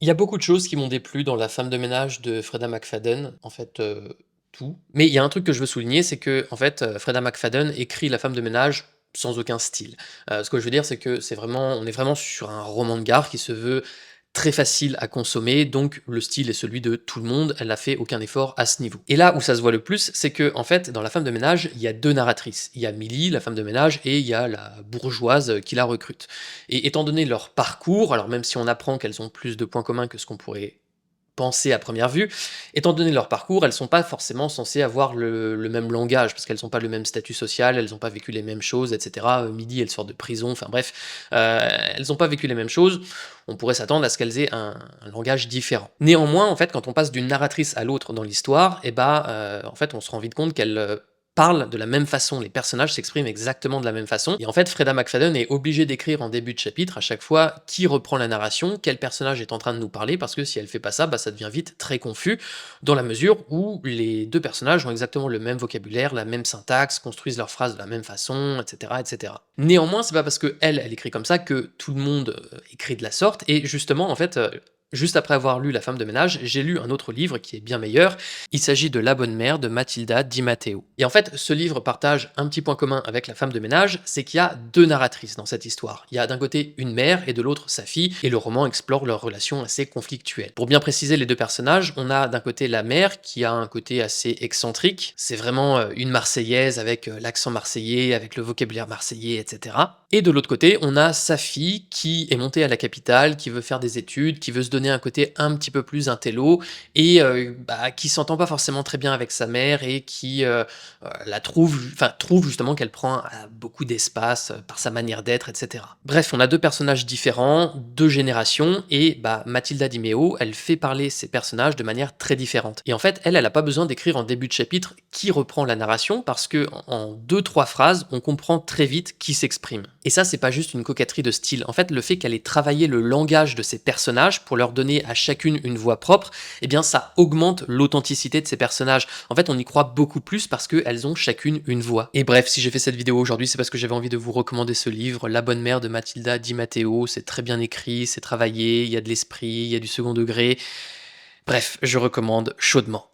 Il y a beaucoup de choses qui m'ont déplu dans La femme de ménage de Freda McFadden, en fait, tout. Mais il y a un truc que je veux souligner, c'est que en fait, Freda McFadden écrit La femme de ménage sans aucun style. Ce que je veux dire, c'est que on est vraiment sur un roman de gare qui se veut très facile à consommer, donc le style est celui de tout le monde, elle n'a fait aucun effort à ce niveau. Et là où ça se voit le plus, c'est que en fait, dans La femme de ménage, il y a 2 narratrices. Il y a Milly, la femme de ménage, et il y a la bourgeoise, qui la recrute. Et étant donné leur parcours, alors même si on apprend qu'elles ont plus de points communs que ce qu'on pourrait penser à première vue, étant donné leur parcours, elles sont pas forcément censées avoir le même langage, parce qu'elles ont pas le même statut social, elles ont pas vécu les mêmes choses, et cetera. Milly, elle sort de prison, enfin bref, elles ont pas vécu les mêmes choses. On pourrait s'attendre à ce qu'elles aient un langage différent. Néanmoins, en fait, quand on passe d'une narratrice à l'autre dans l'histoire, et bah, en fait, on se rend vite compte qu'elles, parlent de la même façon, les personnages s'expriment exactement de la même façon. Et en fait, Freda McFadden est obligée d'écrire en début de chapitre à chaque fois qui reprend la narration, quel personnage est en train de nous parler, parce que si elle fait pas ça, bah, ça devient vite très confus, dans la mesure où les deux personnages ont exactement le même vocabulaire, la même syntaxe, construisent leurs phrases de la même façon, etc. etc. Néanmoins, c'est pas parce que elle écrit comme ça que tout le monde écrit de la sorte, et justement, en fait, juste après avoir lu La femme de ménage, j'ai lu un autre livre qui est bien meilleur. Il s'agit de La bonne mère de Matilda Di Matteo. Et en fait, ce livre partage un petit point commun avec La femme de ménage, c'est qu'il y a deux narratrices dans cette histoire. Il y a d'un côté une mère et de l'autre sa fille, et le roman explore leur relation assez conflictuelle. Pour bien préciser les deux personnages, on a d'un côté la mère qui a un côté assez excentrique, c'est vraiment une Marseillaise avec l'accent marseillais, avec le vocabulaire marseillais, etc. Et de l'autre côté, on a sa fille qui est montée à la capitale, qui veut faire des études, qui veut se donner un côté un petit peu plus intello, et bah, qui s'entend pas forcément très bien avec sa mère et qui trouve justement qu'elle prend beaucoup d'espace par sa manière d'être, etc. Bref, on a deux personnages différents, deux générations, et bah, Mathilda Di Meo, elle fait parler ses personnages de manière très différente. Et en fait, elle a pas besoin d'écrire en début de chapitre qui reprend la narration, parce que en deux, trois phrases, on comprend très vite qui s'exprime. Et ça, c'est pas juste une coquetterie de style. En fait, le fait qu'elle ait travaillé le langage de ses personnages pour leur donner à chacune une voix propre, eh bien ça augmente l'authenticité de ces personnages. En fait, on y croit beaucoup plus parce qu'elles ont chacune une voix. Et bref, si j'ai fait cette vidéo aujourd'hui, c'est parce que j'avais envie de vous recommander ce livre, La bonne mère de Matilda Di Matteo. C'est très bien écrit, c'est travaillé, il y a de l'esprit, il y a du second degré. Bref, je recommande chaudement.